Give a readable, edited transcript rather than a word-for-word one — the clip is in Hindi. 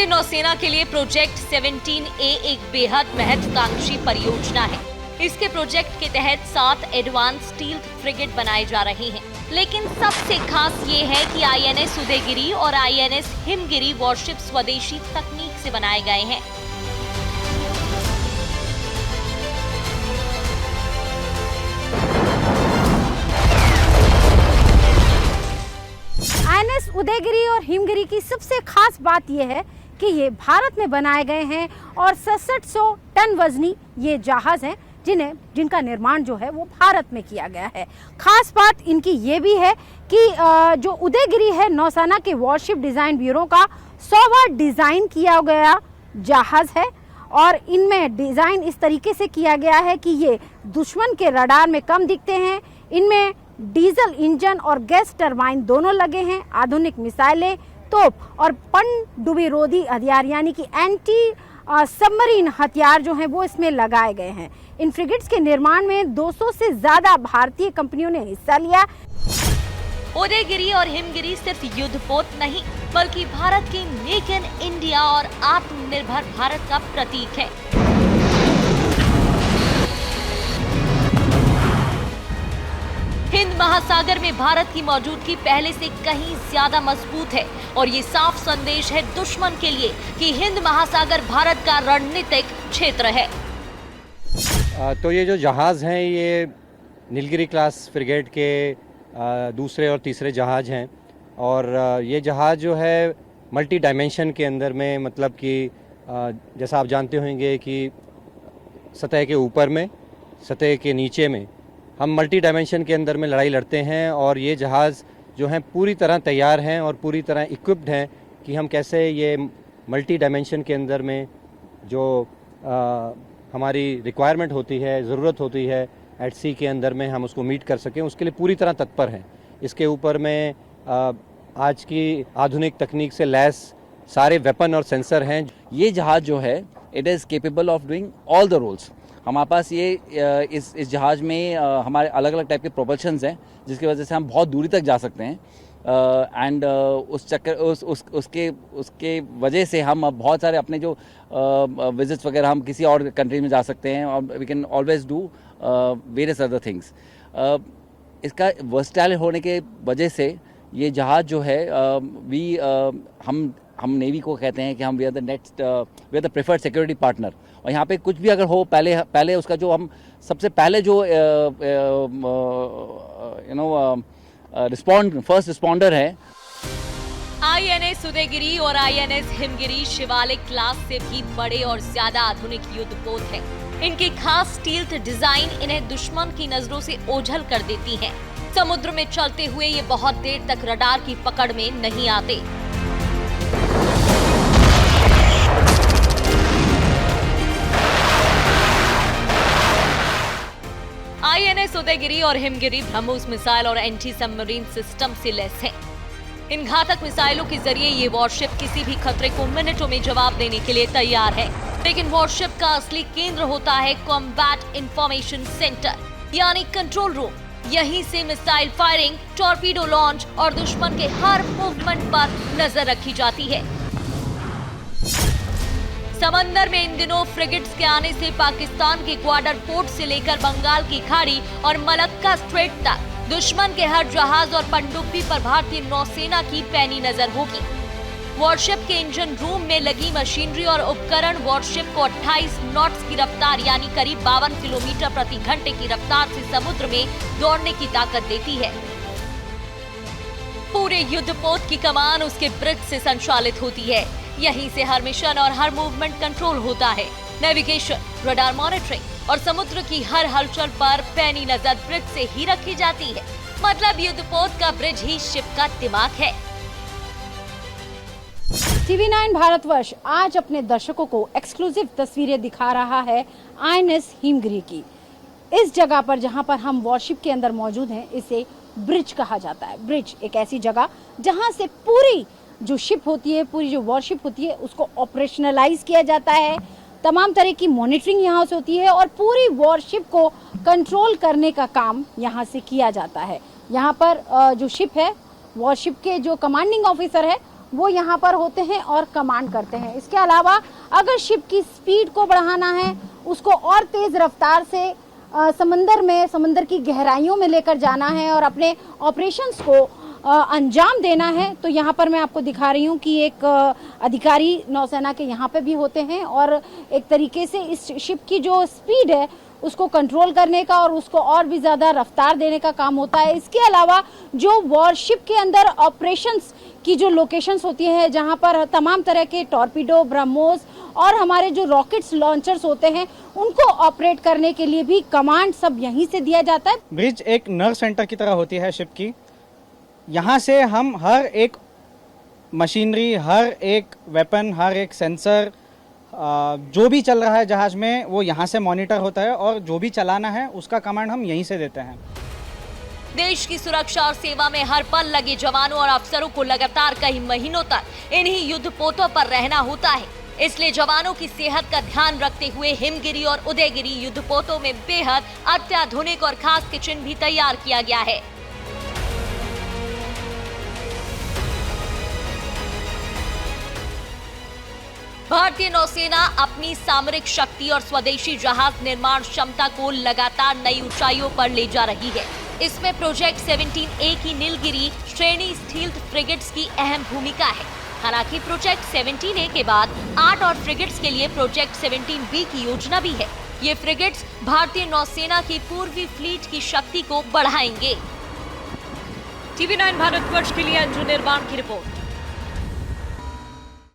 भारतीय नौसेना के लिए प्रोजेक्ट 17A एक बेहद महत्वाकांक्षी परियोजना है। इसके प्रोजेक्ट के तहत 7 एडवांस स्टील्थ फ्रिगेट बनाए जा रहे हैं। लेकिन सबसे खास ये है कि INS उदयगिरी और INS हिमगिरी वॉरशिप स्वदेशी तकनीक से बनाए गए हैं। INS उदयगिरी और हिमगिरी की सबसे खास बात यह है कि ये भारत में बनाए गए हैं और 6700 टन वजनी ये जहाज हैं जिनका निर्माण जो है वो भारत में किया गया है। खास बात इनकी ये भी है कि जो उदयगिरी है नौसेना के वॉरशिप डिजाइन ब्यूरो का 100वां डिजाइन किया गया जहाज है और इनमें डिजाइन इस तरीके से किया गया है कि ये दुश्मन के रडार में कम दिखते हैं। इनमें डीजल इंजन और गैस टरबाइन दोनों लगे हैं। आधुनिक मिसाइलें, तोप और पनडुब्बी रोधी हथियार यानी कि एंटी सबमरीन हथियार जो हैं वो इसमें लगाए गए हैं। इन फ्रिगेट्स के निर्माण में 200 से ज्यादा भारतीय कंपनियों ने हिस्सा लिया। उदयगिरी और हिमगिरी सिर्फ युद्धपोत नहीं बल्कि भारत की मेक इन इंडिया और आत्मनिर्भर भारत का प्रतीक है। हिंद महासागर में भारत की मौजूदगी पहले से कहीं ज्यादा मजबूत है और ये साफ संदेश है दुश्मन के लिए कि हिंद महासागर भारत का रणनीतिक क्षेत्र है। तो ये जो जहाज़ हैं ये नीलगिरी क्लास फ्रिगेट के दूसरे और तीसरे जहाज़ हैं और ये जहाज़ जो है मल्टी डायमेंशन के अंदर में, मतलब कि जैसा आप जानते होंगे कि सतह के ऊपर में, सतह के नीचे में हम मल्टी डायमेंशन के अंदर में लड़ाई लड़ते हैं और ये जहाज़ जो हैं पूरी तरह तैयार हैं और पूरी तरह इक्विप्ड हैं कि हम कैसे ये मल्टी डायमेंशन के अंदर में जो हमारी रिक्वायरमेंट होती है, ज़रूरत होती है एट सी के अंदर में हम उसको मीट कर सकें, उसके लिए पूरी तरह तत्पर हैं। इसके ऊपर में आज की आधुनिक तकनीक से लैस सारे वेपन और सेंसर हैं। ये जहाज़ जो है it is capable of doing all the roles. हमारे पास ये इस जहाज़ में हमारे अलग अलग टाइप के प्रोपल्शंस हैं जिसकी वजह से हम बहुत दूरी तक जा सकते हैं एंड उसके वजह से हम बहुत सारे अपने जो विजिट्स वगैरह हम किसी और कंट्री में जा सकते हैं और we can always do various other things. इसका वर्सटाइल होने के वजह से ये जहाज़ जो है हम नेवी को कहते हैं कि हम we are the preferred security partner. और यहाँ पे कुछ भी अगर हो पहले उसका जो हम सबसे पहले जो फर्स्ट रिस्पॉन्डर है। INS उदयगिरी और INS हिमगिरी शिवालिक क्लास से भी बड़े और ज्यादा आधुनिक युद्धपोत है। इनकी खास स्टील्थ डिजाइन इन्हें दुश्मन की नजरों से ओझल कर देती है। समुद्र में चलते हुए ये बहुत देर तक रडार की पकड़ में नहीं आते। INS उदयगिरी और हिमगिरी ब्रह्मोस मिसाइल और एंटी सबमरीन सिस्टम से लैस है। इन घातक मिसाइलों के जरिए ये वॉरशिप किसी भी खतरे को मिनटों में जवाब देने के लिए तैयार है। लेकिन वॉरशिप का असली केंद्र होता है कॉम्बैट इंफॉर्मेशन सेंटर यानी कंट्रोल रूम। यहीं से मिसाइल फायरिंग, टॉर्पीडो लॉन्च और दुश्मन के हर मूवमेंट पर नजर रखी जाती है। समंदर में इन दिनों फ्रिगेट्स के आने से पाकिस्तान के ग्वाडर पोर्ट से लेकर बंगाल की खाड़ी और मलक्का स्ट्रेट तक दुश्मन के हर जहाज और पनडुब्बी पर भारतीय नौसेना की पैनी नजर होगी। वॉरशिप के इंजन रूम में लगी मशीनरी और उपकरण वॉरशिप को 28 नॉट्स की रफ्तार यानी करीब 52 किलोमीटर प्रति घंटे की रफ्तार से समुद्र में दौड़ने की ताकत देती है। पूरे युद्धपोत की कमान उसके ब्रिज से संचालित होती है। यहीं से हर मिशन और हर मूवमेंट कंट्रोल होता है। नेविगेशन, रडार मॉनिटरिंग और समुद्र की हर हलचल पर पैनी नजर ब्रिज से ही रखी जाती है। मतलब युद्धपोत का ब्रिज ही शिप का दिमाग है। TV9 भारतवर्ष आज अपने दर्शकों को एक्सक्लूसिव तस्वीरें दिखा रहा है INS हिमगिरी की। इस जगह पर जहां पर हम वॉरशिप के अंदर मौजूद हैं इसे ब्रिज कहा जाता है। ब्रिज एक ऐसी जगह जहां से पूरी जो शिप होती है, पूरी जो वॉरशिप होती है उसको ऑपरेशनलाइज किया जाता है। तमाम तरह की मॉनिटरिंग यहाँ से होती है और पूरी वॉरशिप को कंट्रोल करने का काम यहाँ से किया जाता है। यहाँ पर जो शिप है, वॉरशिप के जो कमांडिंग ऑफिसर है वो यहाँ पर होते हैं और कमांड करते हैं। इसके अलावा अगर शिप की स्पीड को बढ़ाना है, उसको और तेज रफ्तार से समंदर की गहराइयों में लेकर जाना है और अपने ऑपरेशंस को अंजाम देना है, तो यहाँ पर मैं आपको दिखा रही हूँ कि एक अधिकारी नौसेना के यहाँ पे भी होते हैं और एक तरीके से इस शिप की जो स्पीड है उसको कंट्रोल करने का और उसको और भी ज़्यादा रफ्तार देने का काम होता है। इसके अलावा जो वॉरशिप के अंदर ऑपरेशंस की जो लोकेशंस होती हैं, जहाँ पर तमाम तरह के टॉर्पीडो, ब्रह्मोस और हमारे जो रॉकेट्स लॉन्चर्स होते हैं, उनको ऑपरेट करने के लिए भी कमांड सब यहीं से दिया जाता है। ब्रिज एक नर्व सेंटर की तरह होती है शिप की। यहाँ से हम हर एक मशीनरी, हर एक वेपन, हर एक सेंसर, जो भी चल रहा है जहाज में वो यहाँ से मॉनिटर होता है और जो भी चलाना है उसका कमांड हम यहीं से देते हैं। देश की सुरक्षा और सेवा में हर पल लगे जवानों और अफसरों को लगातार कई महीनों तक इन्हीं युद्धपोतों पर रहना होता है। इसलिए जवानों की सेहत का ध्यान रखते हुए हिमगिरी और उदयगिरी युद्धपोतों में बेहद अत्याधुनिक और खास किचन भी तैयार किया गया है। भारतीय नौसेना अपनी सामरिक शक्ति और स्वदेशी जहाज निर्माण क्षमता को लगातार नई ऊंचाइयों पर ले जा रही है। इसमें प्रोजेक्ट 17A की नीलगिरी श्रेणी स्टील्थ फ्रिगेट्स की अहम भूमिका है। हालांकि प्रोजेक्ट 17A के बाद 8 और फ्रिगेट्स के लिए प्रोजेक्ट 17B की योजना भी है। ये फ्रिगेट्स भारतीय नौसेना की पूर्वी फ्लीट की शक्ति को बढ़ाएंगे। TV9 भारतवर्ष के लिए अंजू निर्वाण की रिपोर्ट।